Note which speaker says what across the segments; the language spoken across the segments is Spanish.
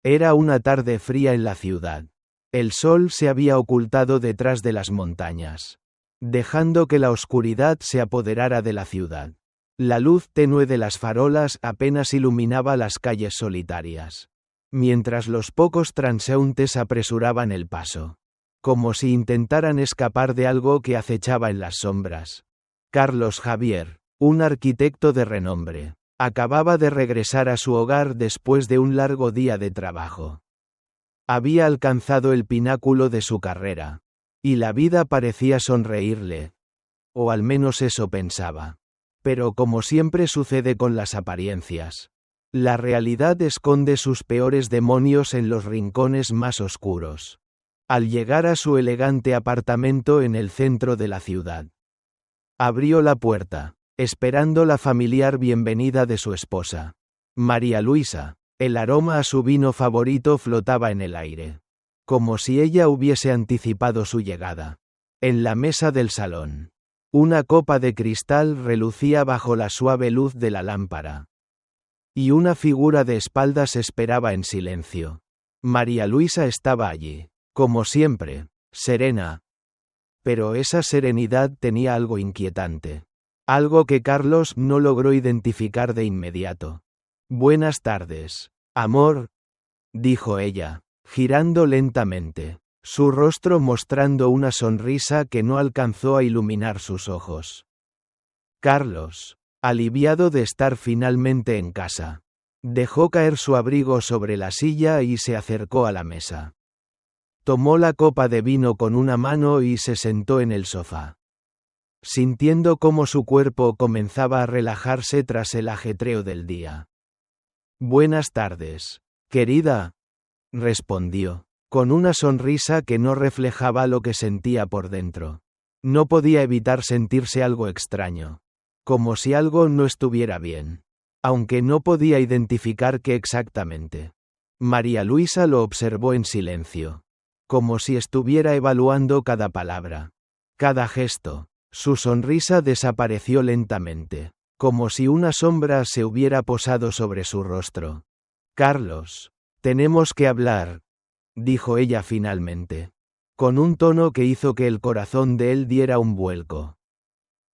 Speaker 1: Era una tarde fría en la ciudad. El sol se había ocultado detrás de las montañas, dejando que la oscuridad se apoderara de la ciudad. La luz tenue de las farolas apenas iluminaba las calles solitarias, mientras los pocos transeúntes apresuraban el paso, como si intentaran escapar de algo que acechaba en las sombras. Carlos Javier, un arquitecto de renombre, acababa de regresar a su hogar después de un largo día de trabajo. Había alcanzado el pináculo de su carrera, y la vida parecía sonreírle. O al menos eso pensaba. Pero como siempre sucede con las apariencias, la realidad esconde sus peores demonios en los rincones más oscuros. Al llegar a su elegante apartamento en el centro de la ciudad, abrió la puerta, esperando la familiar bienvenida de su esposa, María Luisa. El aroma a su vino favorito flotaba en el aire, como si ella hubiese anticipado su llegada. En la mesa del salón, una copa de cristal relucía bajo la suave luz de la lámpara. Y una figura de espaldas esperaba en silencio. María Luisa estaba allí, como siempre, serena. Pero esa serenidad tenía algo inquietante. Algo que Carlos no logró identificar de inmediato. «Buenas tardes, amor», dijo ella, girando lentamente, su rostro mostrando una sonrisa que no alcanzó a iluminar sus ojos. Carlos, aliviado de estar finalmente en casa, dejó caer su abrigo sobre la silla y se acercó a la mesa. Tomó la copa de vino con una mano y se sentó en el sofá, sintiendo cómo su cuerpo comenzaba a relajarse tras el ajetreo del día. «Buenas tardes, querida», respondió, con una sonrisa que no reflejaba lo que sentía por dentro. No podía evitar sentirse algo extraño, como si algo no estuviera bien, aunque no podía identificar qué exactamente. María Luisa lo observó en silencio, como si estuviera evaluando cada palabra, cada gesto. Su sonrisa desapareció lentamente, como si una sombra se hubiera posado sobre su rostro. «Carlos, tenemos que hablar», dijo ella finalmente, con un tono que hizo que el corazón de él diera un vuelco.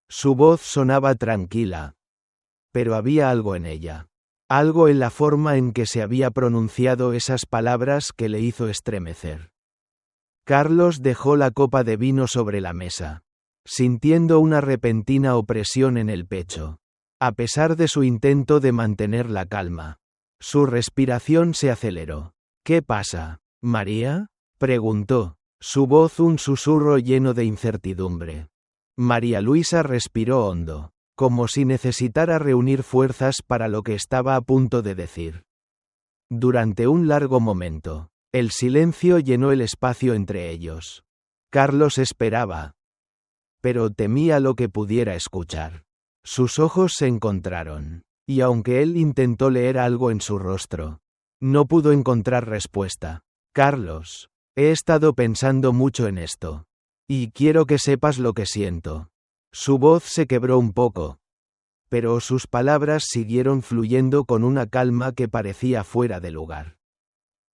Speaker 1: Su voz sonaba tranquila, pero había algo en ella, algo en la forma en que se había pronunciado esas palabras que le hizo estremecer. Carlos dejó la copa de vino sobre la mesa, sintiendo una repentina opresión en el pecho. A pesar de su intento de mantener la calma, su respiración se aceleró. «¿Qué pasa, María?», preguntó, su voz un susurro lleno de incertidumbre. María Luisa respiró hondo, como si necesitara reunir fuerzas para lo que estaba a punto de decir. Durante un largo momento, el silencio llenó el espacio entre ellos. Carlos esperaba, pero temía lo que pudiera escuchar. Sus ojos se encontraron, y aunque él intentó leer algo en su rostro, no pudo encontrar respuesta. «Carlos, he estado pensando mucho en esto, y quiero que sepas lo que siento». Su voz se quebró un poco, pero sus palabras siguieron fluyendo con una calma que parecía fuera de lugar.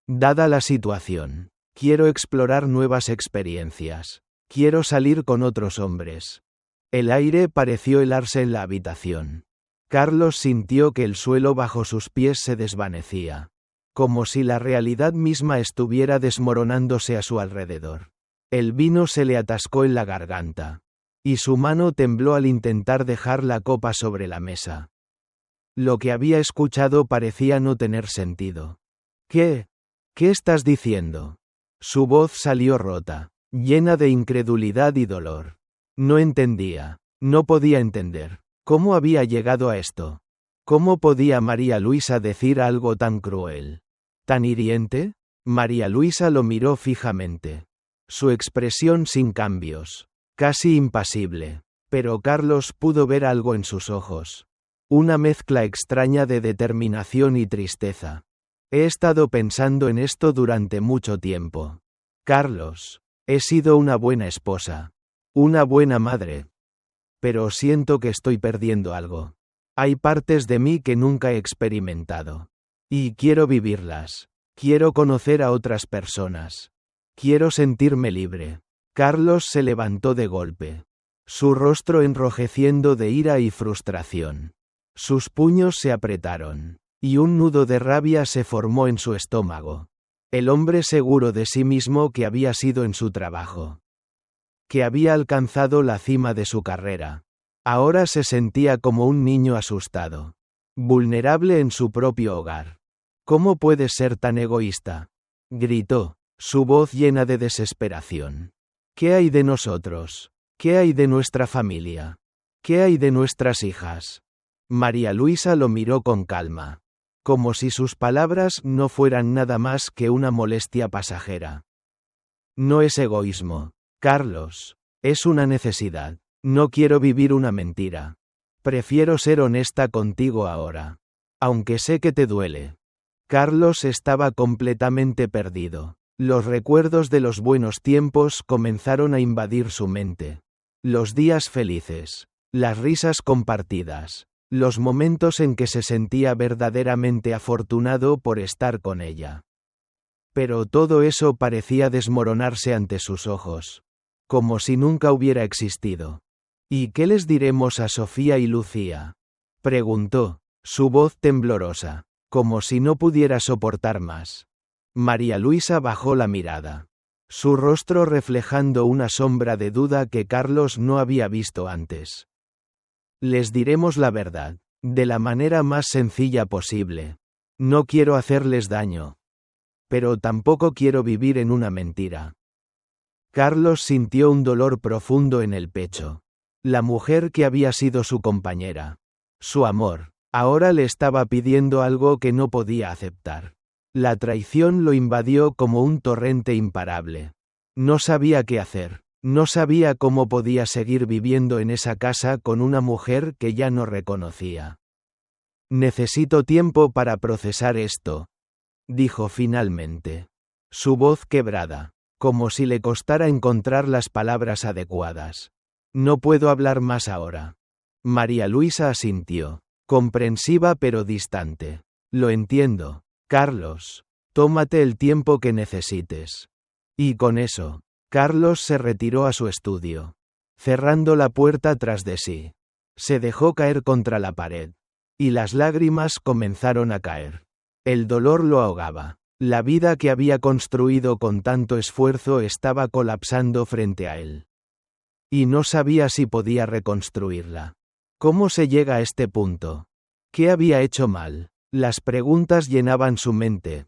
Speaker 1: «Dada la situación, quiero explorar nuevas experiencias. Quiero salir con otros hombres». El aire pareció helarse en la habitación. Carlos sintió que el suelo bajo sus pies se desvanecía, como si la realidad misma estuviera desmoronándose a su alrededor. El vino se le atascó en la garganta, y su mano tembló al intentar dejar la copa sobre la mesa. Lo que había escuchado parecía no tener sentido. «¿Qué? ¿Qué estás diciendo?». Su voz salió rota, llena de incredulidad y dolor. No entendía, no podía entender. ¿Cómo había llegado a esto? ¿Cómo podía María Luisa decir algo tan cruel? ¿Tan hiriente? María Luisa lo miró fijamente. Su expresión sin cambios, casi impasible. Pero Carlos pudo ver algo en sus ojos. Una mezcla extraña de determinación y tristeza. «He estado pensando en esto durante mucho tiempo. Carlos, he sido una buena esposa. Una buena madre. Pero siento que estoy perdiendo algo. Hay partes de mí que nunca he experimentado. Y quiero vivirlas. Quiero conocer a otras personas. Quiero sentirme libre. Carlos se levantó de golpe. Su rostro enrojeciendo de ira y frustración. Sus puños se apretaron. Y un nudo de rabia se formó en su estómago. El hombre seguro de sí mismo que había sido en su trabajo. Que había alcanzado la cima de su carrera. Ahora se sentía como un niño asustado. Vulnerable en su propio hogar. ¿Cómo puedes ser tan egoísta?, gritó, su voz llena de desesperación. ¿Qué hay de nosotros? ¿Qué hay de nuestra familia? ¿Qué hay de nuestras hijas? María Luisa lo miró con calma. Como si sus palabras no fueran nada más que una molestia pasajera. No es egoísmo, Carlos. Es una necesidad. No quiero vivir una mentira. Prefiero ser honesta contigo ahora. Aunque sé que te duele. Carlos estaba completamente perdido. Los recuerdos de los buenos tiempos comenzaron a invadir su mente. Los días felices. Las risas compartidas. Los momentos en que se sentía verdaderamente afortunado por estar con ella. Pero todo eso parecía desmoronarse ante sus ojos. Como si nunca hubiera existido. ¿Y qué les diremos a Sofía y Lucía?, preguntó, su voz temblorosa, como si no pudiera soportar más. María Luisa bajó la mirada. Su rostro reflejando una sombra de duda que Carlos no había visto antes. Les diremos la verdad, de la manera más sencilla posible. No quiero hacerles daño. Pero tampoco quiero vivir en una mentira. Carlos sintió un dolor profundo en el pecho. La mujer que había sido su compañera. Su amor. Ahora le estaba pidiendo algo que no podía aceptar. La traición lo invadió como un torrente imparable. No sabía qué hacer. No sabía cómo podía seguir viviendo en esa casa con una mujer que ya no reconocía. Necesito tiempo para procesar esto, dijo finalmente. Su voz quebrada, como si le costara encontrar las palabras adecuadas. No puedo hablar más ahora. María Luisa asintió, comprensiva pero distante. Lo entiendo, Carlos. Tómate el tiempo que necesites. Y con eso, Carlos se retiró a su estudio, cerrando la puerta tras de sí. Se dejó caer contra la pared. Y las lágrimas comenzaron a caer. El dolor lo ahogaba. La vida que había construido con tanto esfuerzo estaba colapsando frente a él. Y no sabía si podía reconstruirla. ¿Cómo se llega a este punto? ¿Qué había hecho mal? Las preguntas llenaban su mente.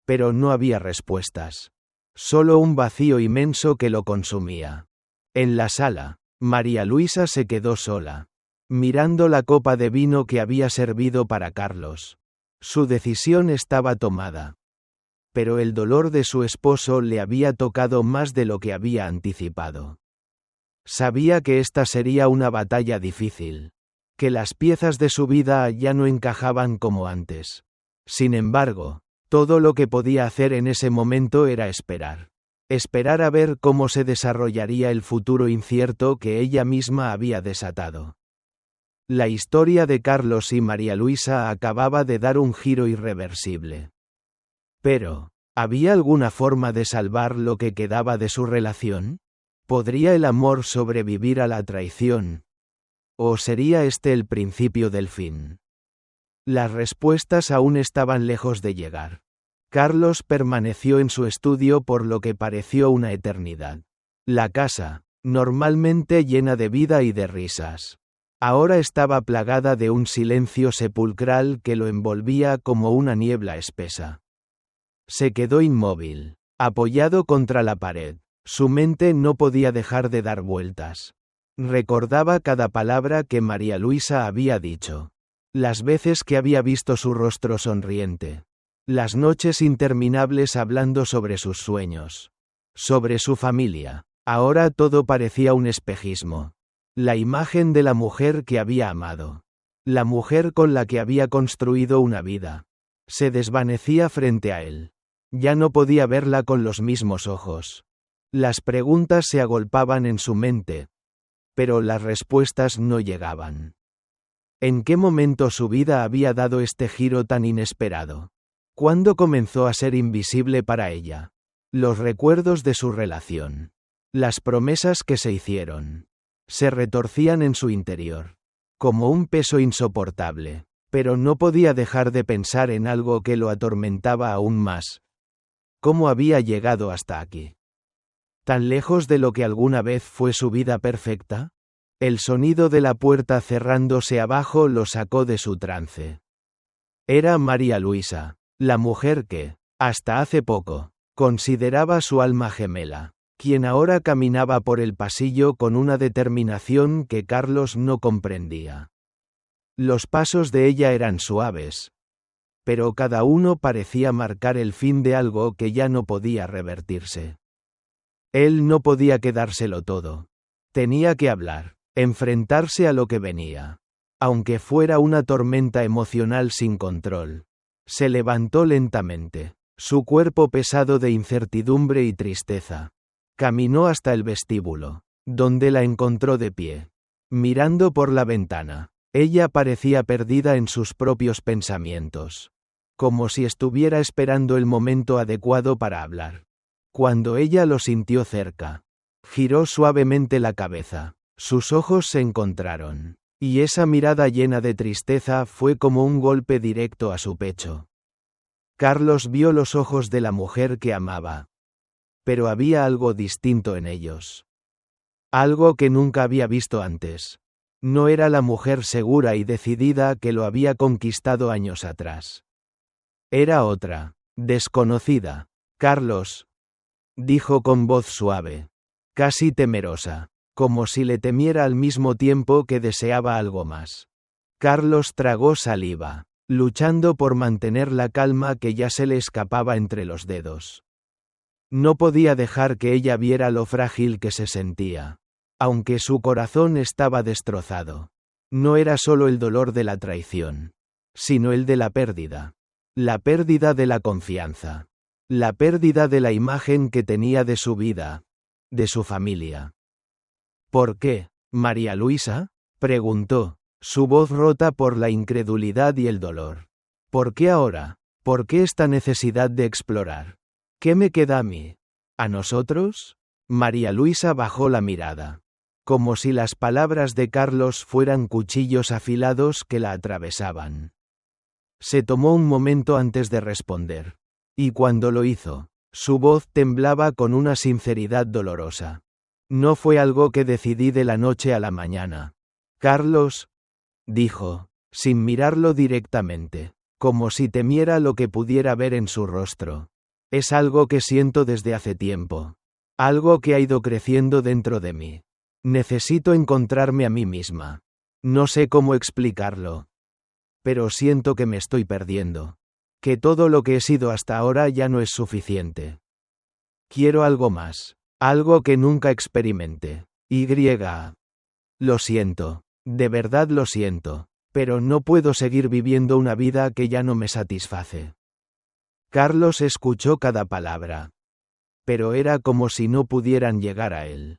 Speaker 1: Pero no había respuestas. Solo un vacío inmenso que lo consumía. En la sala, María Luisa se quedó sola, mirando la copa de vino que había servido para Carlos. Su decisión estaba tomada. Pero el dolor de su esposo le había tocado más de lo que había anticipado. Sabía que esta sería una batalla difícil. Que las piezas de su vida ya no encajaban como antes. Sin embargo, todo lo que podía hacer en ese momento era esperar. Esperar a ver cómo se desarrollaría el futuro incierto que ella misma había desatado. La historia de Carlos y María Luisa acababa de dar un giro irreversible. Pero, ¿había alguna forma de salvar lo que quedaba de su relación? ¿Podría el amor sobrevivir a la traición? ¿O sería este el principio del fin? Las respuestas aún estaban lejos de llegar. Carlos permaneció en su estudio por lo que pareció una eternidad. La casa, normalmente llena de vida y de risas, ahora estaba plagada de un silencio sepulcral que lo envolvía como una niebla espesa. Se quedó inmóvil, apoyado contra la pared. Su mente no podía dejar de dar vueltas. Recordaba cada palabra que María Luisa había dicho. Las veces que había visto su rostro sonriente. Las noches interminables hablando sobre sus sueños. Sobre su familia. Ahora todo parecía un espejismo. La imagen de la mujer que había amado. La mujer con la que había construido una vida. Se desvanecía frente a él. Ya no podía verla con los mismos ojos. Las preguntas se agolpaban en su mente. Pero las respuestas no llegaban. ¿En qué momento su vida había dado este giro tan inesperado? ¿Cuándo comenzó a ser invisible para ella? Los recuerdos de su relación. Las promesas que se hicieron. Se retorcían en su interior. Como un peso insoportable. Pero no podía dejar de pensar en algo que lo atormentaba aún más. ¿Cómo había llegado hasta aquí? ¿Tan lejos de lo que alguna vez fue su vida perfecta? El sonido de la puerta cerrándose abajo lo sacó de su trance. Era María Luisa, la mujer que, hasta hace poco, consideraba su alma gemela, quien ahora caminaba por el pasillo con una determinación que Carlos no comprendía. Los pasos de ella eran suaves, pero cada uno parecía marcar el fin de algo que ya no podía revertirse. Él no podía quedárselo todo. Tenía que hablar, enfrentarse a lo que venía. Aunque fuera una tormenta emocional sin control. Se levantó lentamente, su cuerpo pesado de incertidumbre y tristeza. Caminó hasta el vestíbulo, donde la encontró de pie, mirando por la ventana. Ella parecía perdida en sus propios pensamientos, como si estuviera esperando el momento adecuado para hablar. Cuando ella lo sintió cerca, giró suavemente la cabeza, sus ojos se encontraron, y esa mirada llena de tristeza fue como un golpe directo a su pecho. Carlos vio los ojos de la mujer que amaba. Pero había algo distinto en ellos. Algo que nunca había visto antes. No era la mujer segura y decidida que lo había conquistado años atrás. Era otra, desconocida. Carlos, dijo con voz suave, casi temerosa, como si le temiera al mismo tiempo que deseaba algo más. Carlos tragó saliva, luchando por mantener la calma que ya se le escapaba entre los dedos. No podía dejar que ella viera lo frágil que se sentía. Aunque su corazón estaba destrozado. No era solo el dolor de la traición, sino el de la pérdida. La pérdida de la confianza. La pérdida de la imagen que tenía de su vida, de su familia. ¿Por qué, María Luisa?, preguntó, su voz rota por la incredulidad y el dolor. ¿Por qué ahora? ¿Por qué esta necesidad de explorar? ¿Qué me queda a mí? ¿A nosotros? María Luisa bajó la mirada. Como si las palabras de Carlos fueran cuchillos afilados que la atravesaban. Se tomó un momento antes de responder. Y cuando lo hizo, su voz temblaba con una sinceridad dolorosa. No fue algo que decidí de la noche a la mañana. Carlos, dijo, sin mirarlo directamente, como si temiera lo que pudiera ver en su rostro. Es algo que siento desde hace tiempo. Algo que ha ido creciendo dentro de mí. Necesito encontrarme a mí misma. No sé cómo explicarlo. Pero siento que me estoy perdiendo. Que todo lo que he sido hasta ahora ya no es suficiente. Quiero algo más. Algo que nunca experimenté. Lo siento. De verdad lo siento. Pero no puedo seguir viviendo una vida que ya no me satisface. Carlos escuchó cada palabra. Pero era como si no pudieran llegar a él.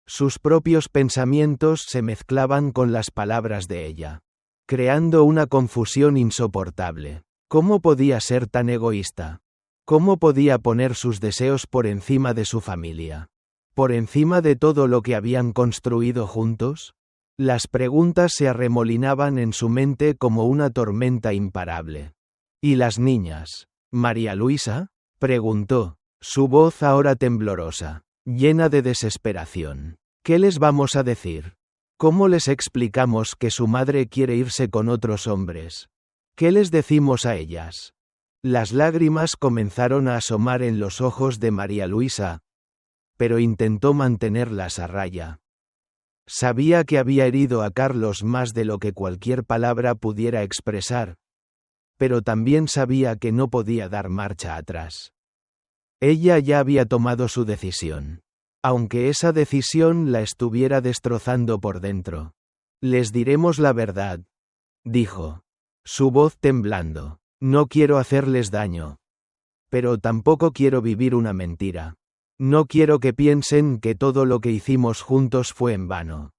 Speaker 1: Sus propios pensamientos se mezclaban con las palabras de ella, creando una confusión insoportable. ¿Cómo podía ser tan egoísta? ¿Cómo podía poner sus deseos por encima de su familia? ¿Por encima de todo lo que habían construido juntos? Las preguntas se arremolinaban en su mente como una tormenta imparable. ¿Y las niñas? ¿María Luisa?, preguntó, su voz ahora temblorosa, llena de desesperación. ¿Qué les vamos a decir? ¿Cómo les explicamos que su madre quiere irse con otros hombres? ¿Qué les decimos a ellas? Las lágrimas comenzaron a asomar en los ojos de María Luisa, pero intentó mantenerlas a raya. Sabía que había herido a Carlos más de lo que cualquier palabra pudiera expresar, pero también sabía que no podía dar marcha atrás. Ella ya había tomado su decisión. Aunque esa decisión la estuviera destrozando por dentro. Les diremos la verdad, dijo, su voz temblando. No quiero hacerles daño. Pero tampoco quiero vivir una mentira. No quiero que piensen que todo lo que hicimos juntos fue en vano.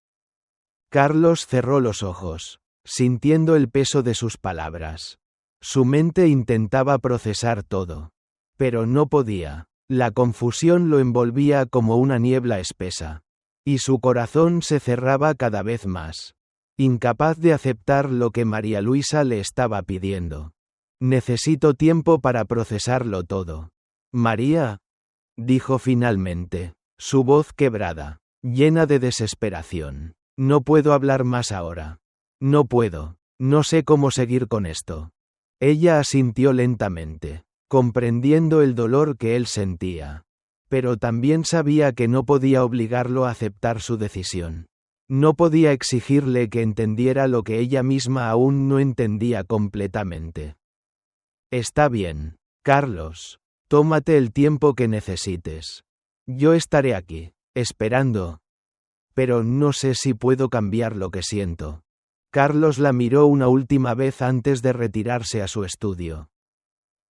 Speaker 1: Carlos cerró los ojos, sintiendo el peso de sus palabras. Su mente intentaba procesar todo. Pero no podía. La confusión lo envolvía como una niebla espesa. Y su corazón se cerraba cada vez más. Incapaz de aceptar lo que María Luisa le estaba pidiendo. Necesito tiempo para procesarlo todo. María, dijo finalmente, su voz quebrada, llena de desesperación. No puedo hablar más ahora. No puedo. No sé cómo seguir con esto. Ella asintió lentamente, comprendiendo el dolor que él sentía. Pero también sabía que no podía obligarlo a aceptar su decisión. No podía exigirle que entendiera lo que ella misma aún no entendía completamente. Está bien, Carlos. Tómate el tiempo que necesites. Yo estaré aquí, esperando. Pero no sé si puedo cambiar lo que siento. Carlos la miró una última vez antes de retirarse a su estudio.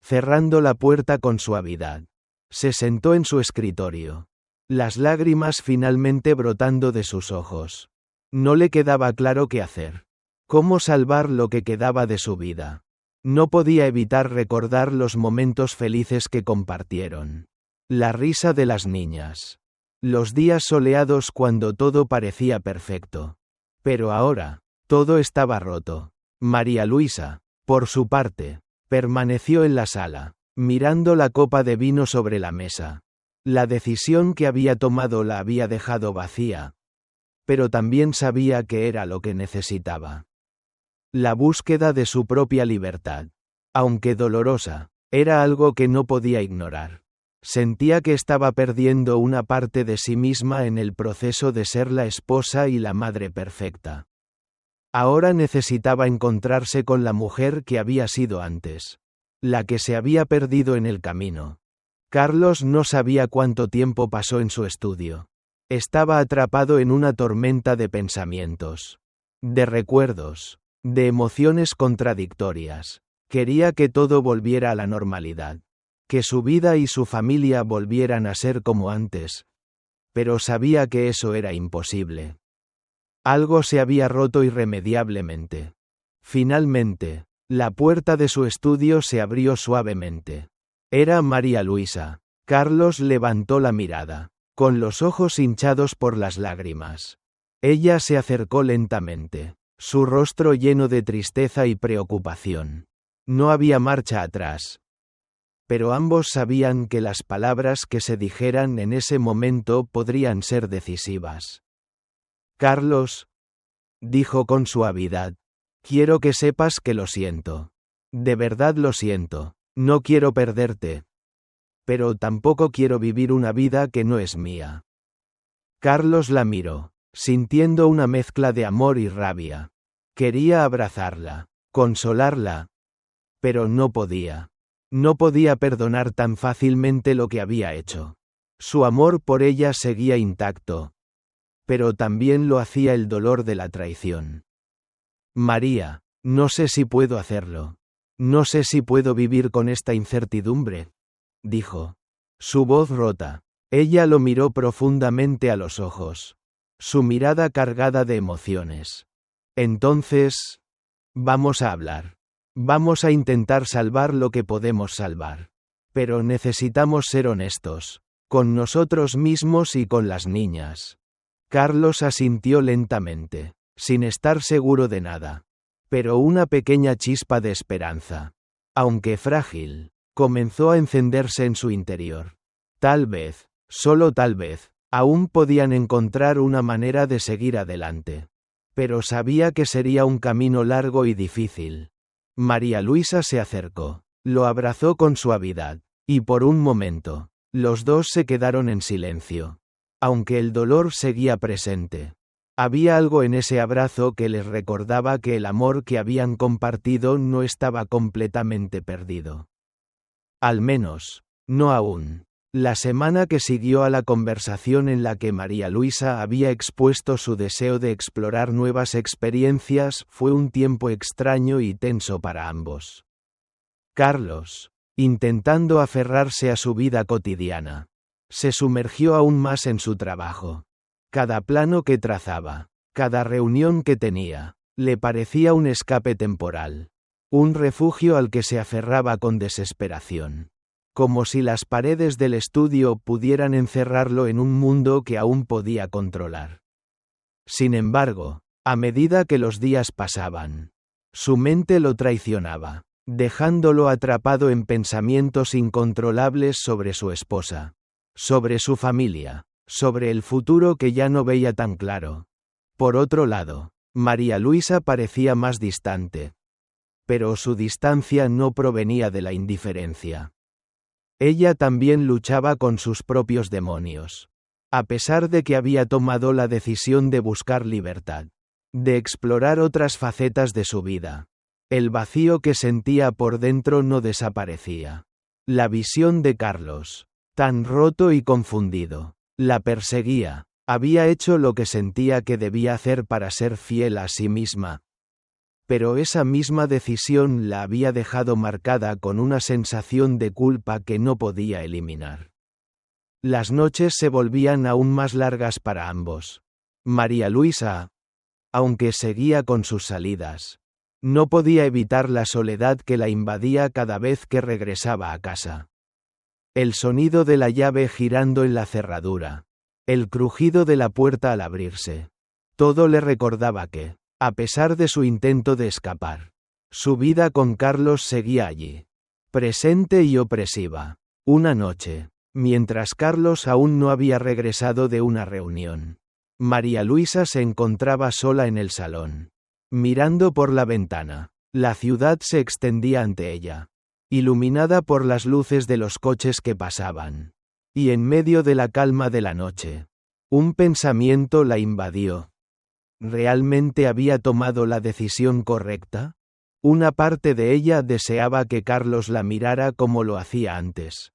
Speaker 1: Cerrando la puerta con suavidad, se sentó en su escritorio. Las lágrimas finalmente brotando de sus ojos. No le quedaba claro qué hacer. Cómo salvar lo que quedaba de su vida. No podía evitar recordar los momentos felices que compartieron. La risa de las niñas. Los días soleados cuando todo parecía perfecto. Pero ahora, todo estaba roto. María Luisa, por su parte, permaneció en la sala, mirando la copa de vino sobre la mesa. La decisión que había tomado la había dejado vacía. Pero también sabía que era lo que necesitaba. La búsqueda de su propia libertad. Aunque dolorosa, era algo que no podía ignorar. Sentía que estaba perdiendo una parte de sí misma en el proceso de ser la esposa y la madre perfecta. Ahora necesitaba encontrarse con la mujer que había sido antes. La que se había perdido en el camino. Carlos no sabía cuánto tiempo pasó en su estudio. Estaba atrapado en una tormenta de pensamientos. De recuerdos. De emociones contradictorias. Quería que todo volviera a la normalidad. Que su vida y su familia volvieran a ser como antes. Pero sabía que eso era imposible. Algo se había roto irremediablemente. Finalmente, la puerta de su estudio se abrió suavemente. Era María Luisa. Carlos levantó la mirada, con los ojos hinchados por las lágrimas. Ella se acercó lentamente, su rostro lleno de tristeza y preocupación. No había marcha atrás. Pero ambos sabían que las palabras que se dijeran en ese momento podrían ser decisivas. Carlos, dijo con suavidad, quiero que sepas que lo siento. De verdad lo siento, no quiero perderte. Pero tampoco quiero vivir una vida que no es mía. Carlos la miró, sintiendo una mezcla de amor y rabia. Quería abrazarla, consolarla. Pero no podía. No podía perdonar tan fácilmente lo que había hecho. Su amor por ella seguía intacto. Pero también lo hacía el dolor de la traición. María, no sé si puedo hacerlo. No sé si puedo vivir con esta incertidumbre, dijo. Su voz rota. Ella lo miró profundamente a los ojos. Su mirada cargada de emociones. Entonces, vamos a hablar. Vamos a intentar salvar lo que podemos salvar. Pero necesitamos ser honestos. Con nosotros mismos y con las niñas. Carlos asintió lentamente, sin estar seguro de nada. Pero una pequeña chispa de esperanza, aunque frágil, comenzó a encenderse en su interior. Tal vez, solo tal vez, aún podían encontrar una manera de seguir adelante. Pero sabía que sería un camino largo y difícil. María Luisa se acercó, lo abrazó con suavidad, y por un momento, los dos se quedaron en silencio. Aunque el dolor seguía presente. Había algo en ese abrazo que les recordaba que el amor que habían compartido no estaba completamente perdido. Al menos, no aún. La semana que siguió a la conversación en la que María Luisa había expuesto su deseo de explorar nuevas experiencias fue un tiempo extraño y tenso para ambos. Carlos, intentando aferrarse a su vida cotidiana, se sumergió aún más en su trabajo. Cada plano que trazaba, cada reunión que tenía, le parecía un escape temporal. Un refugio al que se aferraba con desesperación. Como si las paredes del estudio pudieran encerrarlo en un mundo que aún podía controlar. Sin embargo, a medida que los días pasaban, su mente lo traicionaba, dejándolo atrapado en pensamientos incontrolables sobre su esposa, sobre su familia, sobre el futuro que ya no veía tan claro. Por otro lado, María Luisa parecía más distante. Pero su distancia no provenía de la indiferencia. Ella también luchaba con sus propios demonios. A pesar de que había tomado la decisión de buscar libertad, de explorar otras facetas de su vida, el vacío que sentía por dentro no desaparecía. La visión de Carlos, tan roto y confundido, la perseguía. Había hecho lo que sentía que debía hacer para ser fiel a sí misma. Pero esa misma decisión la había dejado marcada con una sensación de culpa que no podía eliminar. Las noches se volvían aún más largas para ambos. María Luisa, aunque seguía con sus salidas, no podía evitar la soledad que la invadía cada vez que regresaba a casa. El sonido de la llave girando en la cerradura, el crujido de la puerta al abrirse, todo le recordaba que, a pesar de su intento de escapar, su vida con Carlos seguía allí, presente y opresiva. Una noche, mientras Carlos aún no había regresado de una reunión, María Luisa se encontraba sola en el salón. Mirando por la ventana, la ciudad se extendía ante ella, iluminada por las luces de los coches que pasaban. Y en medio de la calma de la noche, un pensamiento la invadió. ¿Realmente había tomado la decisión correcta? Una parte de ella deseaba que Carlos la mirara como lo hacía antes.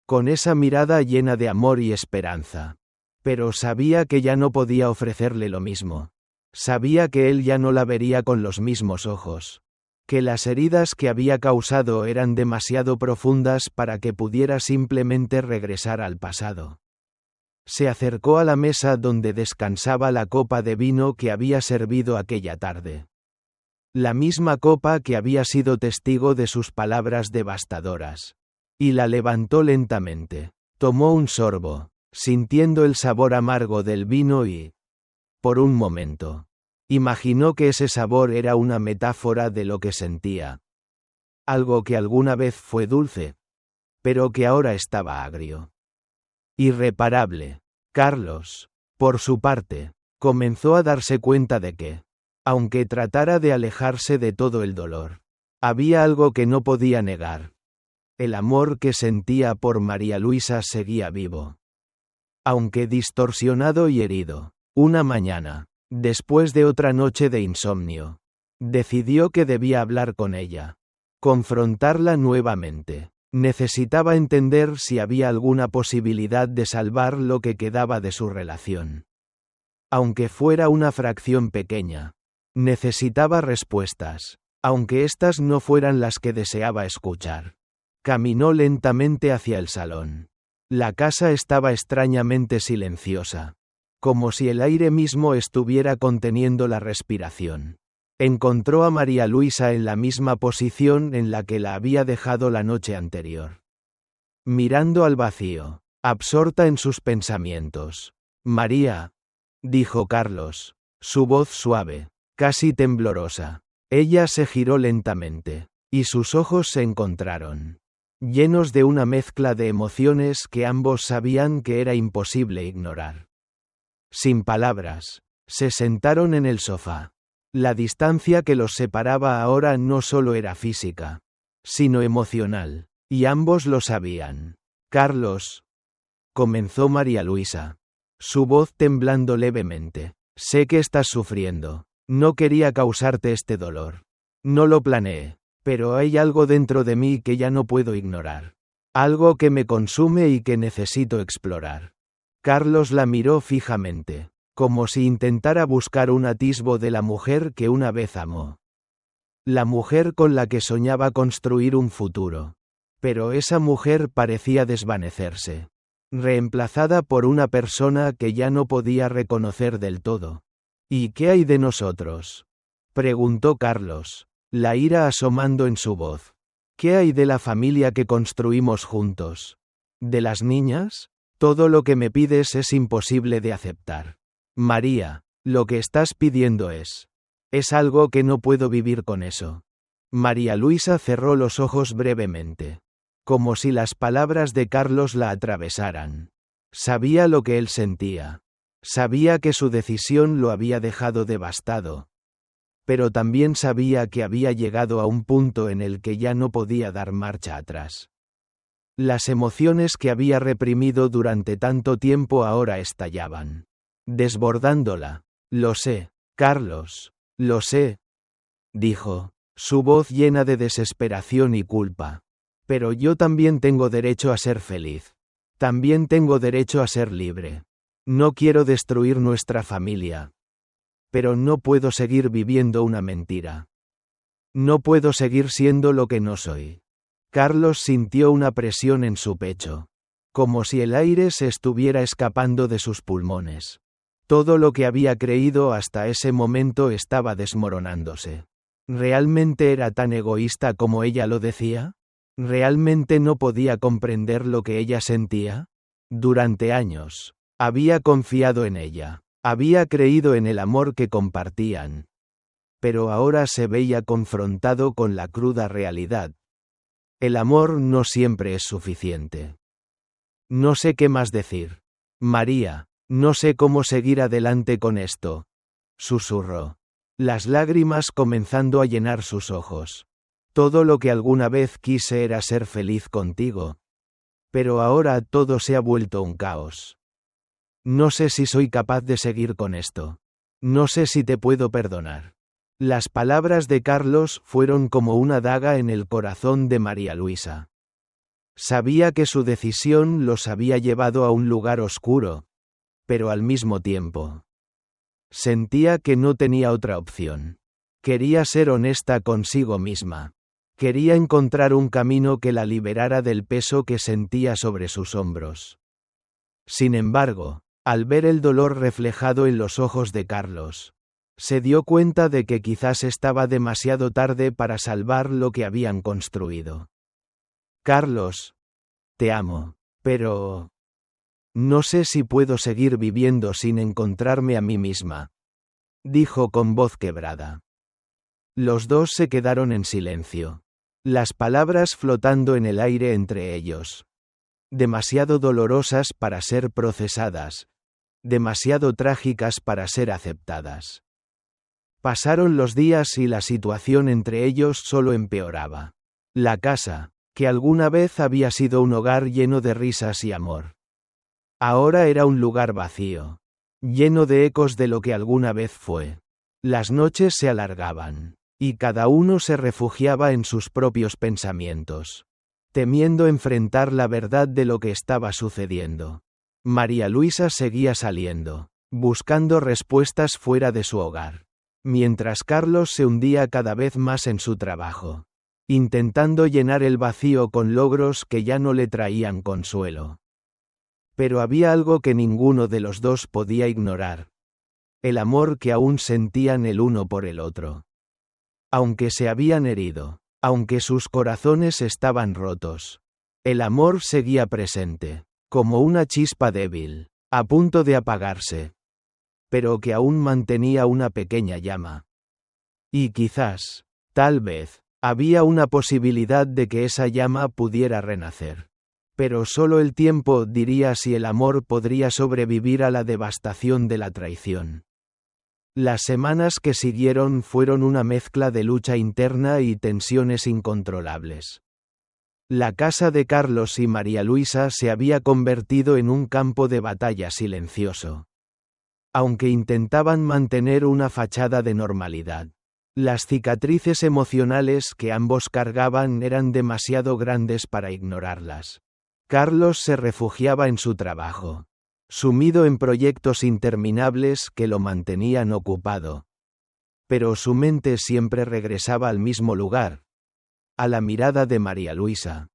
Speaker 1: Con esa mirada llena de amor y esperanza. Pero sabía que ya no podía ofrecerle lo mismo. Sabía que él ya no la vería con los mismos ojos. Que las heridas que había causado eran demasiado profundas para que pudiera simplemente regresar al pasado. Se acercó a la mesa donde descansaba la copa de vino que había servido aquella tarde. La misma copa que había sido testigo de sus palabras devastadoras. Y la levantó lentamente. Tomó un sorbo, sintiendo el sabor amargo del vino y, por un momento, imaginó que ese sabor era una metáfora de lo que sentía. Algo que alguna vez fue dulce, pero que ahora estaba agrio. Irreparable. Carlos, por su parte, comenzó a darse cuenta de que, aunque tratara de alejarse de todo el dolor, había algo que no podía negar. El amor que sentía por María Luisa seguía vivo. Aunque distorsionado y herido, una mañana, después de otra noche de insomnio, decidió que debía hablar con ella, confrontarla nuevamente. Necesitaba entender si había alguna posibilidad de salvar lo que quedaba de su relación. Aunque fuera una fracción pequeña, necesitaba respuestas, aunque éstas no fueran las que deseaba escuchar. Caminó lentamente hacia el salón. La casa estaba extrañamente silenciosa, como si el aire mismo estuviera conteniendo la respiración. Encontró a María Luisa en la misma posición en la que la había dejado la noche anterior. Mirando al vacío, absorta en sus pensamientos. «María», dijo Carlos, su voz suave, casi temblorosa. Ella se giró lentamente, y sus ojos se encontraron, llenos de una mezcla de emociones que ambos sabían que era imposible ignorar. Sin palabras, se sentaron en el sofá. La distancia que los separaba ahora no solo era física, sino emocional, y ambos lo sabían. «Carlos», comenzó María Luisa, su voz temblando levemente, «sé que estás sufriendo. No quería causarte este dolor. No lo planeé, pero hay algo dentro de mí que ya no puedo ignorar. Algo que me consume y que necesito explorar». Carlos la miró fijamente, como si intentara buscar un atisbo de la mujer que una vez amó. La mujer con la que soñaba construir un futuro. Pero esa mujer parecía desvanecerse, reemplazada por una persona que ya no podía reconocer del todo. «¿Y qué hay de nosotros?», preguntó Carlos. la ira asomando en su voz. ¿Qué hay de la familia que construimos juntos? ¿De las niñas? Todo lo que me pides es imposible de aceptar. María, lo que estás pidiendo es algo que no puedo vivir con eso. María Luisa cerró los ojos brevemente. Como si las palabras de Carlos la atravesaran. Sabía lo que él sentía. Sabía que su decisión lo había dejado devastado. Pero también sabía que había llegado a un punto en el que ya no podía dar marcha atrás. Las emociones que había reprimido durante tanto tiempo ahora estallaban, desbordándola. Lo sé, Carlos, lo sé, dijo, su voz llena de desesperación y culpa. Pero yo también tengo derecho a ser feliz. También tengo derecho a ser libre. No quiero destruir nuestra familia. Pero no puedo seguir viviendo una mentira. No puedo seguir siendo lo que no soy. Carlos sintió una presión en su pecho. Como si el aire se estuviera escapando de sus pulmones. Todo lo que había creído hasta ese momento estaba desmoronándose. ¿Realmente era tan egoísta como ella lo decía? ¿Realmente no podía comprender lo que ella sentía? Durante años, había confiado en ella. Había creído en el amor que compartían. Pero ahora se veía confrontado con la cruda realidad. El amor no siempre es suficiente. No sé qué más decir. María, no sé cómo seguir adelante con esto. Susurró. Las lágrimas comenzando a llenar sus ojos. Todo lo que alguna vez quise era ser feliz contigo. Pero ahora todo se ha vuelto un caos. No sé si soy capaz de seguir con esto. No sé si te puedo perdonar. Las palabras de Carlos fueron como una daga en el corazón de María Luisa. Sabía que su decisión los había llevado a un lugar oscuro, pero al mismo tiempo sentía que no tenía otra opción. Quería ser honesta consigo misma. Quería encontrar un camino que la liberara del peso que sentía sobre sus hombros. Sin embargo, al ver el dolor reflejado en los ojos de Carlos, se dio cuenta de que quizás estaba demasiado tarde para salvar lo que habían construido. Carlos, te amo, pero no sé si puedo seguir viviendo sin encontrarme a mí misma, dijo con voz quebrada. Los dos se quedaron en silencio, las palabras flotando en el aire entre ellos. Demasiado dolorosas para ser procesadas, demasiado trágicas para ser aceptadas. Pasaron los días y la situación entre ellos solo empeoraba. La casa, que alguna vez había sido un hogar lleno de risas y amor, ahora era un lugar vacío, lleno de ecos de lo que alguna vez fue. Las noches se alargaban, y cada uno se refugiaba en sus propios pensamientos, temiendo enfrentar la verdad de lo que estaba sucediendo. María Luisa seguía saliendo, buscando respuestas fuera de su hogar, mientras Carlos se hundía cada vez más en su trabajo, intentando llenar el vacío con logros que ya no le traían consuelo. Pero había algo que ninguno de los dos podía ignorar: el amor que aún sentían el uno por el otro. Aunque se habían herido, aunque sus corazones estaban rotos, el amor seguía presente, como una chispa débil, a punto de apagarse, pero que aún mantenía una pequeña llama. Y quizás, tal vez, había una posibilidad de que esa llama pudiera renacer. Pero solo el tiempo diría si el amor podría sobrevivir a la devastación de la traición. Las semanas que siguieron fueron una mezcla de lucha interna y tensiones incontrolables. La casa de Carlos y María Luisa se había convertido en un campo de batalla silencioso. Aunque intentaban mantener una fachada de normalidad, las cicatrices emocionales que ambos cargaban eran demasiado grandes para ignorarlas. Carlos se refugiaba en su trabajo, sumido en proyectos interminables que lo mantenían ocupado. Pero su mente siempre regresaba al mismo lugar, a la mirada de María Luisa,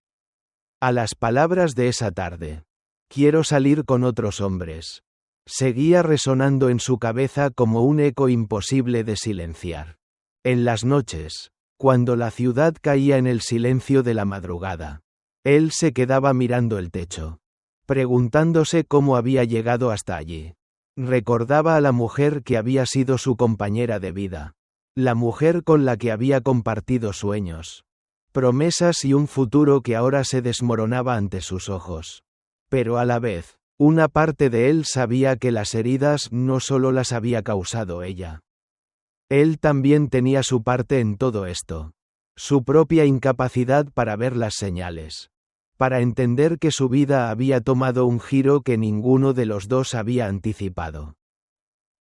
Speaker 1: a las palabras de esa tarde. Quiero salir con otros hombres. Seguía resonando en su cabeza como un eco imposible de silenciar. En las noches, Cuando la ciudad caía en el silencio de la madrugada, él se quedaba mirando el techo, preguntándose cómo había llegado hasta allí. Recordaba a la mujer que había sido su compañera de vida, la mujer con la que había compartido sueños, promesas y un futuro que ahora se desmoronaba ante sus ojos. Pero a la vez, una parte de él sabía que las heridas no solo las había causado ella. Él también tenía su parte en todo esto. Su propia incapacidad para ver las señales. Para entender que su vida había tomado un giro que ninguno de los dos había anticipado.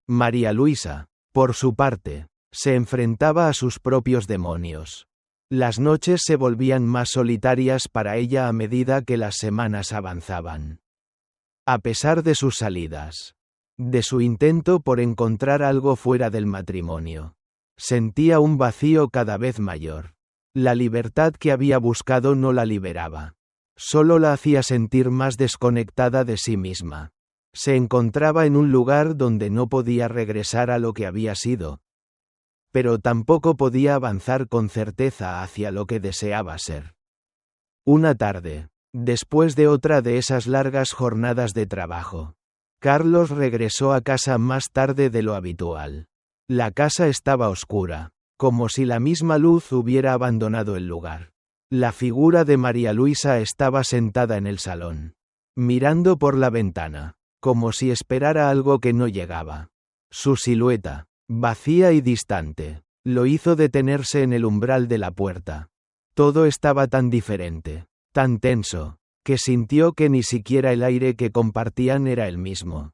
Speaker 1: María Luisa, por su parte, se enfrentaba a sus propios demonios. Las noches se volvían más solitarias para ella a medida que las semanas avanzaban. A pesar de sus salidas, de su intento por encontrar algo fuera del matrimonio, sentía un vacío cada vez mayor. La libertad que había buscado no la liberaba. Solo la hacía sentir más desconectada de sí misma. Se encontraba en un lugar donde no podía regresar a lo que había sido. Pero tampoco podía avanzar con certeza hacia lo que deseaba ser. Una tarde, después de otra de esas largas jornadas de trabajo, Carlos regresó a casa más tarde de lo habitual. La casa estaba oscura, como si la misma luz hubiera abandonado el lugar. La figura de María Luisa estaba sentada en el salón, mirando por la ventana, como si esperara algo que no llegaba. Su silueta, vacía y distante, lo hizo detenerse en el umbral de la puerta. Todo estaba tan diferente, tan tenso, que sintió que ni siquiera el aire que compartían era el mismo.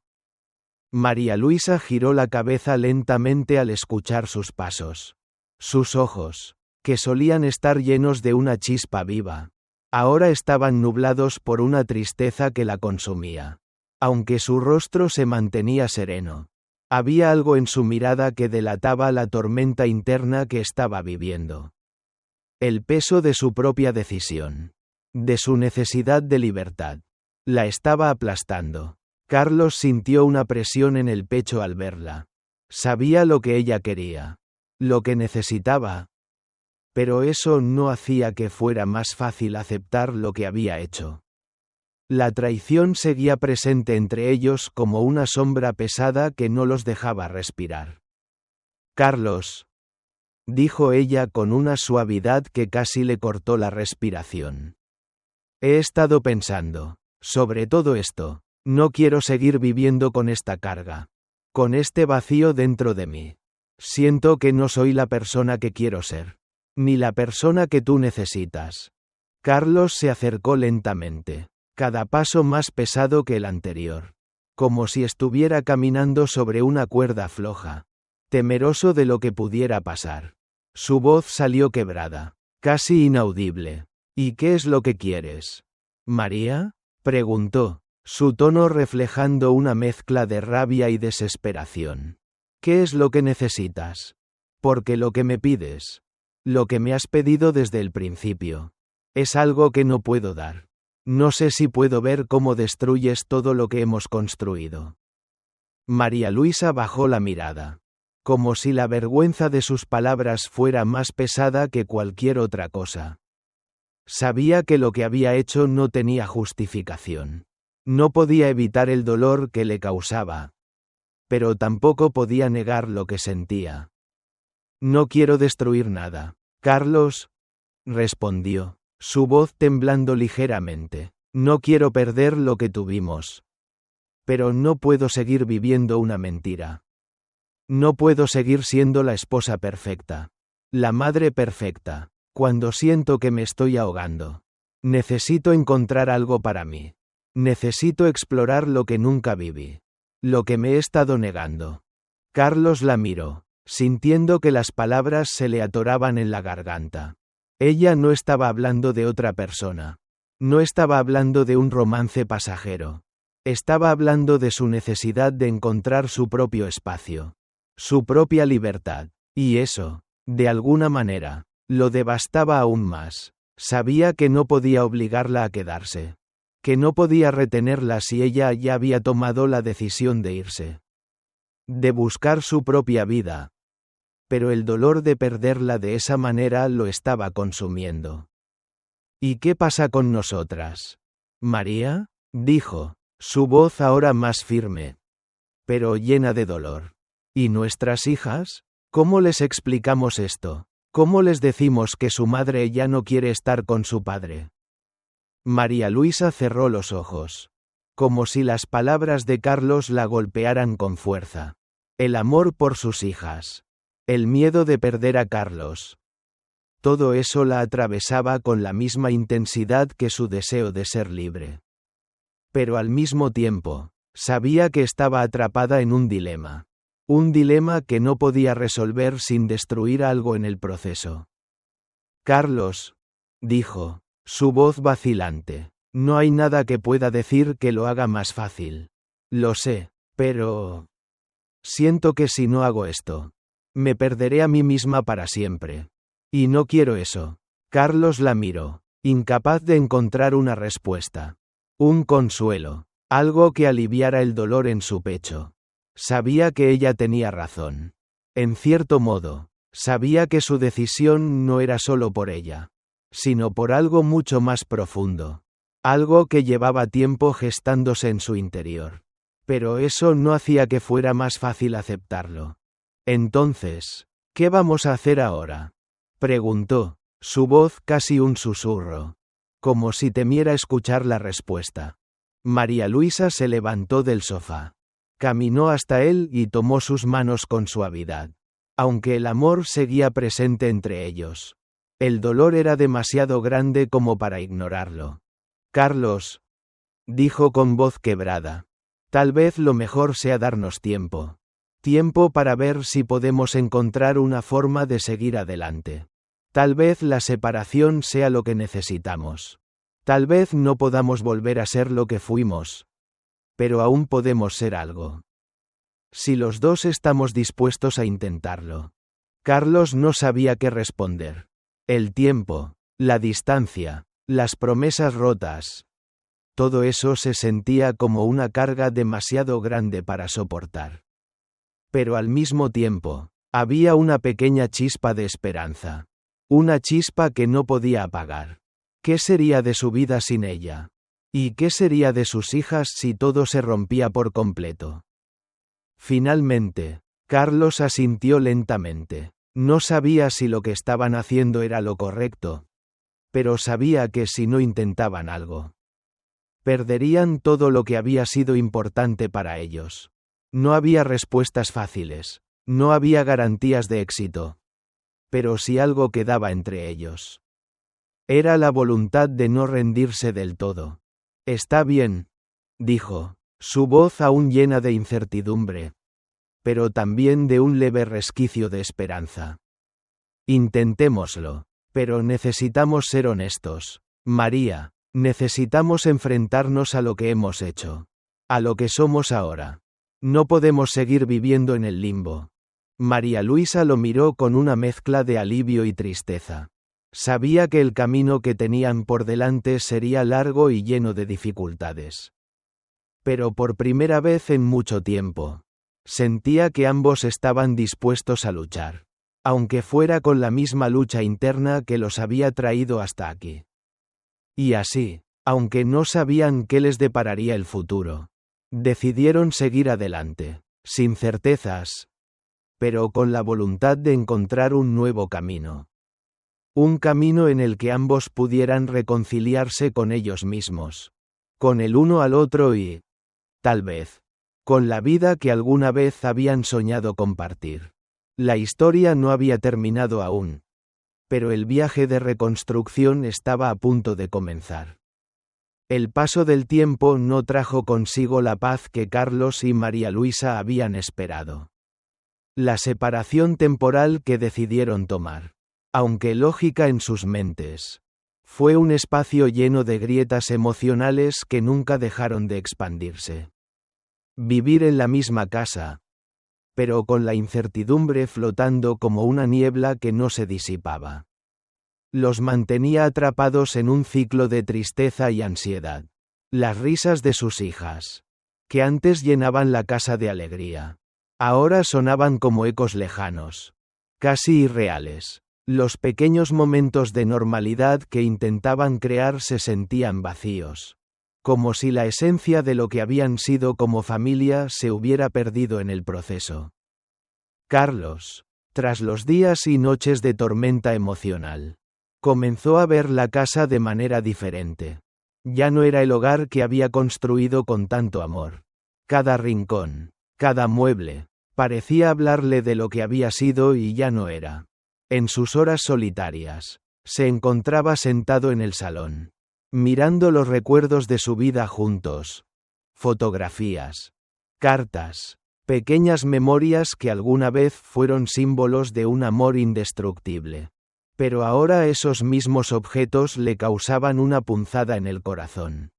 Speaker 1: María Luisa giró la cabeza lentamente al escuchar sus pasos. Sus ojos, que solían estar llenos de una chispa viva, ahora estaban nublados por una tristeza que la consumía. Aunque su rostro se mantenía sereno, había algo en su mirada que delataba la tormenta interna que estaba viviendo. El peso de su propia decisión, de su necesidad de libertad, la estaba aplastando. Carlos sintió una presión en el pecho al verla. Sabía lo que ella quería, lo que necesitaba. Pero eso no hacía que fuera más fácil aceptar lo que había hecho. La traición seguía presente entre ellos como una sombra pesada que no los dejaba respirar. «Carlos», dijo ella con una suavidad que casi le cortó la respiración. «He estado pensando sobre todo esto. No quiero seguir viviendo con esta carga, con este vacío dentro de mí. Siento que no soy la persona que quiero ser, ni la persona que tú necesitas». Carlos se acercó lentamente, cada paso más pesado que el anterior, como si estuviera caminando sobre una cuerda floja, temeroso de lo que pudiera pasar. Su voz salió quebrada, casi inaudible. «¿Y qué es lo que quieres, María?», preguntó, su tono reflejando una mezcla de rabia y desesperación. «¿Qué es lo que necesitas? Porque lo que me pides, lo que me has pedido desde el principio, es algo que no puedo dar. No sé si puedo ver cómo destruyes todo lo que hemos construido». María Luisa bajó la mirada, como si la vergüenza de sus palabras fuera más pesada que cualquier otra cosa. Sabía que lo que había hecho no tenía justificación. No podía evitar el dolor que le causaba. Pero tampoco podía negar lo que sentía. «No quiero destruir nada, Carlos», respondió, su voz temblando ligeramente. «No quiero perder lo que tuvimos. Pero no puedo seguir viviendo una mentira. No puedo seguir siendo la esposa perfecta, la madre perfecta, cuando siento que me estoy ahogando. Necesito encontrar algo para mí. Necesito explorar lo que nunca viví, lo que me he estado negando». Carlos la miró, sintiendo que las palabras se le atoraban en la garganta. Ella no estaba hablando de otra persona. No estaba hablando de un romance pasajero. Estaba hablando de su necesidad de encontrar su propio espacio, su propia libertad. Y eso, de alguna manera, lo devastaba aún más. Sabía que no podía obligarla a quedarse, que no podía retenerla si ella ya había tomado la decisión de irse, de buscar su propia vida. pero el dolor de perderla de esa manera lo estaba consumiendo. ¿Y qué pasa con nosotras? María, dijo, su voz ahora más firme, pero llena de dolor. ¿Y nuestras hijas? ¿Cómo les explicamos esto? ¿Cómo les decimos que su madre ya no quiere estar con su padre? María Luisa cerró los ojos, como si las palabras de Carlos la golpearan con fuerza. El amor por sus hijas. El miedo de perder a Carlos. Todo eso la atravesaba con la misma intensidad que su deseo de ser libre. Pero al mismo tiempo, sabía que estaba atrapada en un dilema. Un dilema que no podía resolver sin destruir algo en el proceso. Carlos, dijo, su voz vacilante, no hay nada que pueda decir que lo haga más fácil. Lo sé, pero... siento que si no hago esto, me perderé a mí misma para siempre. Y no quiero eso. Carlos la miró, incapaz de encontrar una respuesta. Un consuelo, algo que aliviara el dolor en su pecho. Sabía que ella tenía razón. En cierto modo, sabía que su decisión no era solo por ella, sino por algo mucho más profundo. Algo que llevaba tiempo gestándose en su interior. Pero eso no hacía que fuera más fácil aceptarlo. Entonces, ¿qué vamos a hacer ahora? Preguntó, su voz casi un susurro, como si temiera escuchar la respuesta. María Luisa se levantó del sofá. Caminó hasta él y tomó sus manos con suavidad. Aunque el amor seguía presente entre ellos, el dolor era demasiado grande como para ignorarlo. Carlos, dijo con voz quebrada, tal vez lo mejor sea darnos tiempo. Tiempo para ver si podemos encontrar una forma de seguir adelante. Tal vez la separación sea lo que necesitamos. Tal vez no podamos volver a ser lo que fuimos. Pero aún podemos ser algo. Si los dos estamos dispuestos a intentarlo. Carlos no sabía qué responder. El tiempo, la distancia, las promesas rotas. Todo eso se sentía como una carga demasiado grande para soportar. Pero al mismo tiempo, había una pequeña chispa de esperanza. Una chispa que no podía apagar. ¿Qué sería de su vida sin ella? ¿Y qué sería de sus hijas si todo se rompía por completo? Finalmente, Carlos asintió lentamente. No sabía si lo que estaban haciendo era lo correcto, pero sabía que si no intentaban algo, perderían todo lo que había sido importante para ellos. No había respuestas fáciles, no había garantías de éxito, pero sí algo quedaba entre ellos. Era la voluntad de no rendirse del todo. Está bien, dijo, su voz aún llena de incertidumbre, pero también de un leve resquicio de esperanza. Intentémoslo, pero necesitamos ser honestos. María, necesitamos enfrentarnos a lo que hemos hecho, a lo que somos ahora. No podemos seguir viviendo en el limbo. María Luisa lo miró con una mezcla de alivio y tristeza. Sabía que el camino que tenían por delante sería largo y lleno de dificultades. Pero por primera vez en mucho tiempo, sentía que ambos estaban dispuestos a luchar, aunque fuera con la misma lucha interna que los había traído hasta aquí. Y así, aunque no sabían qué les depararía el futuro, decidieron seguir adelante, sin certezas, pero con la voluntad de encontrar un nuevo camino. Un camino en el que ambos pudieran reconciliarse con ellos mismos, con el uno al otro y, tal vez, con la vida que alguna vez habían soñado compartir. La historia no había terminado aún, pero el viaje de reconstrucción estaba a punto de comenzar. El paso del tiempo no trajo consigo la paz que Carlos y María Luisa habían esperado. La separación temporal que decidieron tomar, aunque lógica en sus mentes, fue un espacio lleno de grietas emocionales que nunca dejaron de expandirse. Vivir en la misma casa, pero con la incertidumbre flotando como una niebla que no se disipaba, los mantenía atrapados en un ciclo de tristeza y ansiedad. Las risas de sus hijas, que antes llenaban la casa de alegría, ahora sonaban como ecos lejanos. casi irreales. Los pequeños momentos de normalidad que intentaban crear se sentían vacíos. Como si la esencia de lo que habían sido como familia se hubiera perdido en el proceso. Carlos, tras los días y noches de tormenta emocional, comenzó a ver la casa de manera diferente. Ya no era el hogar que había construido con tanto amor. Cada rincón, cada mueble, parecía hablarle de lo que había sido y ya no era. En sus horas solitarias, se encontraba sentado en el salón, mirando los recuerdos de su vida juntos. Fotografías, cartas, pequeñas memorias que alguna vez fueron símbolos de un amor indestructible. Pero ahora esos mismos objetos le causaban una punzada en el corazón.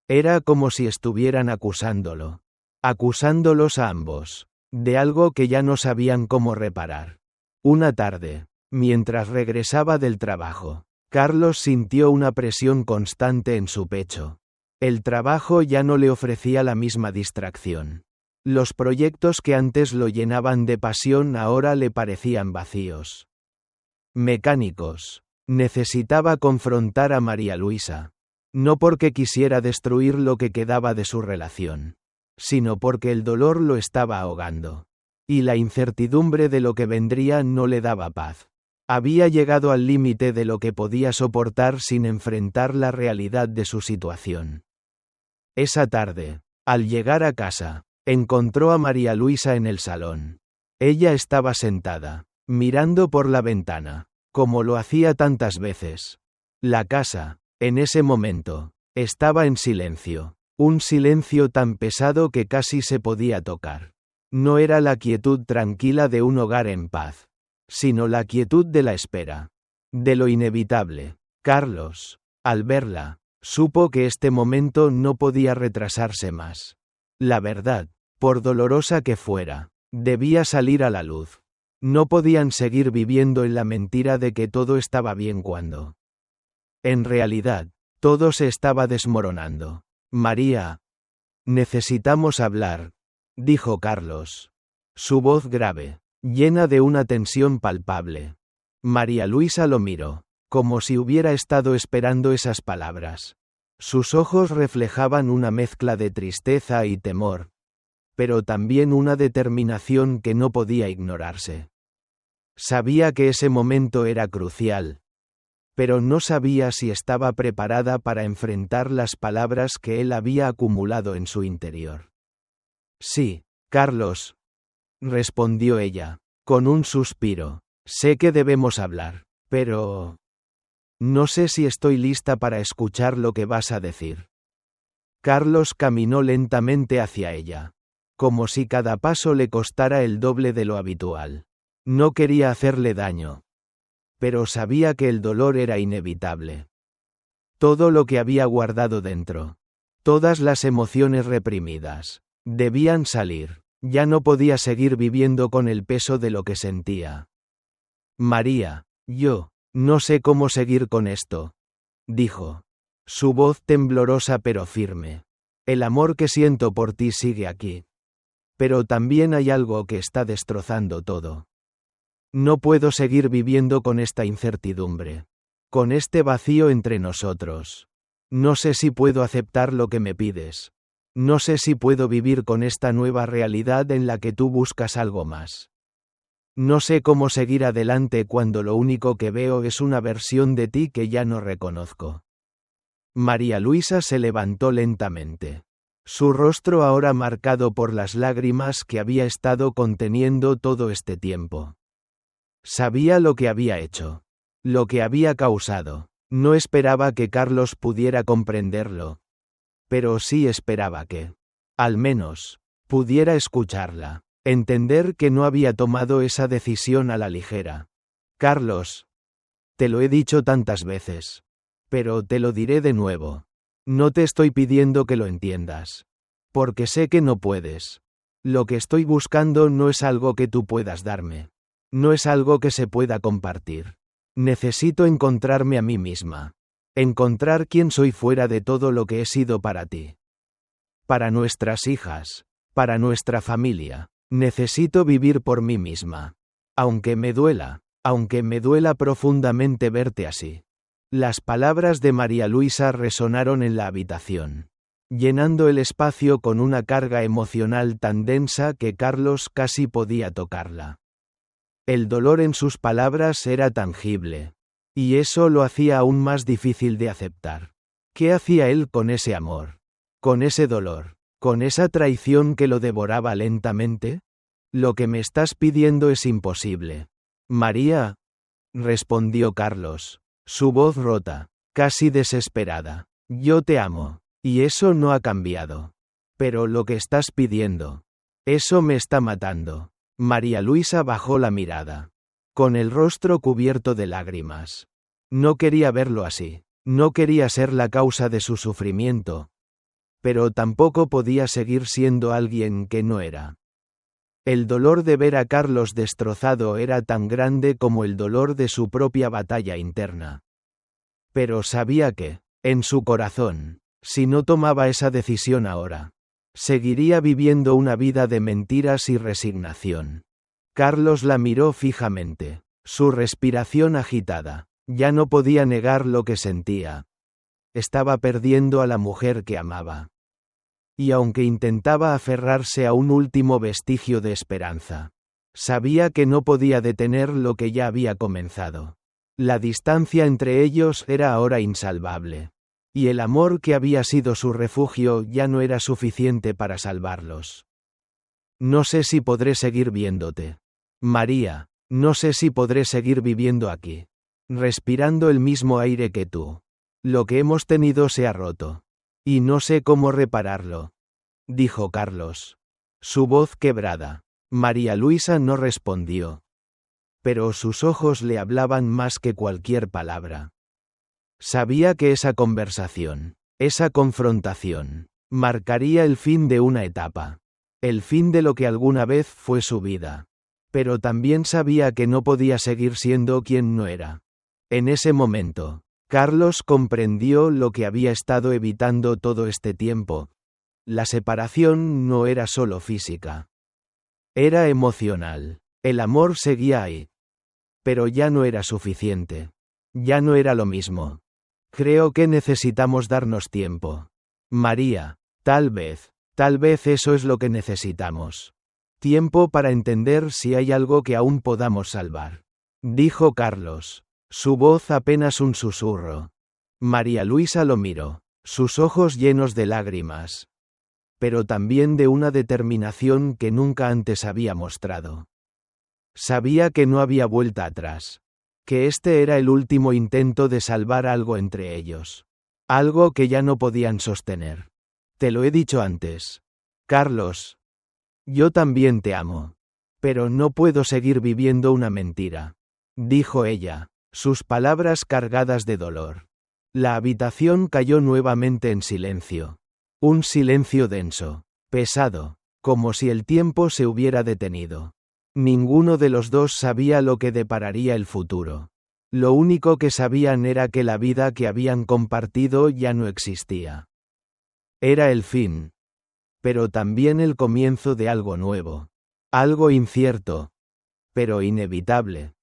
Speaker 1: Era como si estuvieran acusándolos a ambos, de algo que ya no sabían cómo reparar. Una tarde, mientras regresaba del trabajo, Carlos sintió una presión constante en su pecho. El trabajo ya no le ofrecía la misma distracción. Los proyectos que antes lo llenaban de pasión ahora le parecían vacíos. Mecánicos. Necesitaba confrontar a María Luisa. No porque quisiera destruir lo que quedaba de su relación, sino porque el dolor lo estaba ahogando. Y la incertidumbre de lo que vendría no le daba paz. Había llegado al límite de lo que podía soportar sin enfrentar la realidad de su situación. Esa tarde, al llegar a casa, encontró a María Luisa en el salón. Ella estaba sentada, mirando por la ventana, como lo hacía tantas veces. La casa, en ese momento, estaba en silencio, un silencio tan pesado que casi se podía tocar. No era la quietud tranquila de un hogar en paz, sino la quietud de la espera, de lo inevitable. Carlos, al verla, supo que este momento no podía retrasarse más. La verdad, por dolorosa que fuera, debía salir a la luz. No podían seguir viviendo en la mentira de que todo estaba bien cuando, en realidad, todo se estaba desmoronando. María. Necesitamos hablar, dijo Carlos. Su voz grave, llena de una tensión palpable. María Luisa lo miró, como si hubiera estado esperando esas palabras. Sus ojos reflejaban una mezcla de tristeza y temor, pero también una determinación que no podía ignorarse. Sabía que ese momento era crucial, pero no sabía si estaba preparada para enfrentar las palabras que él había acumulado en su interior. Sí, Carlos, respondió ella, con un suspiro. Sé que debemos hablar, pero no sé si estoy lista para escuchar lo que vas a decir. Carlos caminó lentamente hacia ella, como si cada paso le costara el doble de lo habitual. No quería hacerle daño, pero sabía que el dolor era inevitable. Todo lo que había guardado dentro, todas las emociones reprimidas, debían salir. Ya no podía seguir viviendo con el peso de lo que sentía. María, yo no sé cómo seguir con esto, dijo. Su voz temblorosa pero firme. El amor que siento por ti sigue aquí. Pero también hay algo que está destrozando todo. No puedo seguir viviendo con esta incertidumbre, con este vacío entre nosotros. No sé si puedo aceptar lo que me pides. No sé si puedo vivir con esta nueva realidad en la que tú buscas algo más. No sé cómo seguir adelante cuando lo único que veo es una versión de ti que ya no reconozco. María Luisa se levantó lentamente. Su rostro ahora marcado por las lágrimas que había estado conteniendo todo este tiempo. Sabía lo que había hecho, lo que había causado. No esperaba que Carlos pudiera comprenderlo, pero sí esperaba que, al menos, pudiera escucharla, entender que no había tomado esa decisión a la ligera. Carlos, te lo he dicho tantas veces, pero te lo diré de nuevo. No te estoy pidiendo que lo entiendas, porque sé que no puedes. Lo que estoy buscando no es algo que tú puedas darme. No es algo que se pueda compartir. Necesito encontrarme a mí misma. Encontrar quién soy fuera de todo lo que he sido para ti. Para nuestras hijas. Para nuestra familia. Necesito vivir por mí misma. Aunque me duela profundamente verte así. Las palabras de María Luisa resonaron en la habitación, llenando el espacio con una carga emocional tan densa que Carlos casi podía tocarla. El dolor en sus palabras era tangible, y eso lo hacía aún más difícil de aceptar. ¿Qué hacía él con ese amor? ¿Con ese dolor? ¿Con esa traición que lo devoraba lentamente? Lo que me estás pidiendo es imposible. María, respondió Carlos, su voz rota, casi desesperada. Yo te amo, y eso no ha cambiado. Pero lo que estás pidiendo, eso me está matando. María Luisa bajó la mirada, con el rostro cubierto de lágrimas. No quería verlo así, no quería ser la causa de su sufrimiento, pero tampoco podía seguir siendo alguien que no era. El dolor de ver a Carlos destrozado era tan grande como el dolor de su propia batalla interna. Pero sabía que, en su corazón, si no tomaba esa decisión ahora, seguiría viviendo una vida de mentiras y resignación. Carlos la miró fijamente, su respiración agitada. Ya no podía negar lo que sentía. Estaba perdiendo a la mujer que amaba. Y aunque intentaba aferrarse a un último vestigio de esperanza, sabía que no podía detener lo que ya había comenzado. La distancia entre ellos era ahora insalvable. Y el amor que había sido su refugio ya no era suficiente para salvarlos. No sé si podré seguir viéndote. María, no sé si podré seguir viviendo aquí, respirando el mismo aire que tú. Lo que hemos tenido se ha roto. Y no sé cómo repararlo, dijo Carlos, su voz quebrada. María Luisa no respondió, pero sus ojos le hablaban más que cualquier palabra. Sabía que esa conversación, esa confrontación, marcaría el fin de una etapa, el fin de lo que alguna vez fue su vida. Pero también sabía que no podía seguir siendo quien no era. En ese momento, Carlos comprendió lo que había estado evitando todo este tiempo. La separación no era solo física. Era emocional. El amor seguía ahí. Pero ya no era suficiente. Ya no era lo mismo. Creo que necesitamos darnos tiempo. María, tal vez eso es lo que necesitamos. Tiempo para entender si hay algo que aún podamos salvar, dijo Carlos, su voz apenas un susurro. María Luisa lo miró, sus ojos llenos de lágrimas, pero también de una determinación que nunca antes había mostrado. Sabía que no había vuelta atrás, que este era el último intento de salvar algo entre ellos, algo que ya no podían sostener. Te lo he dicho antes, Carlos. Yo también te amo. Pero no puedo seguir viviendo una mentira, dijo ella, sus palabras cargadas de dolor. La habitación cayó nuevamente en silencio. Un silencio denso, pesado, como si el tiempo se hubiera detenido. Ninguno de los dos sabía lo que depararía el futuro. Lo único que sabían era que la vida que habían compartido ya no existía. Era el fin, pero también el comienzo de algo nuevo. Algo incierto, pero inevitable.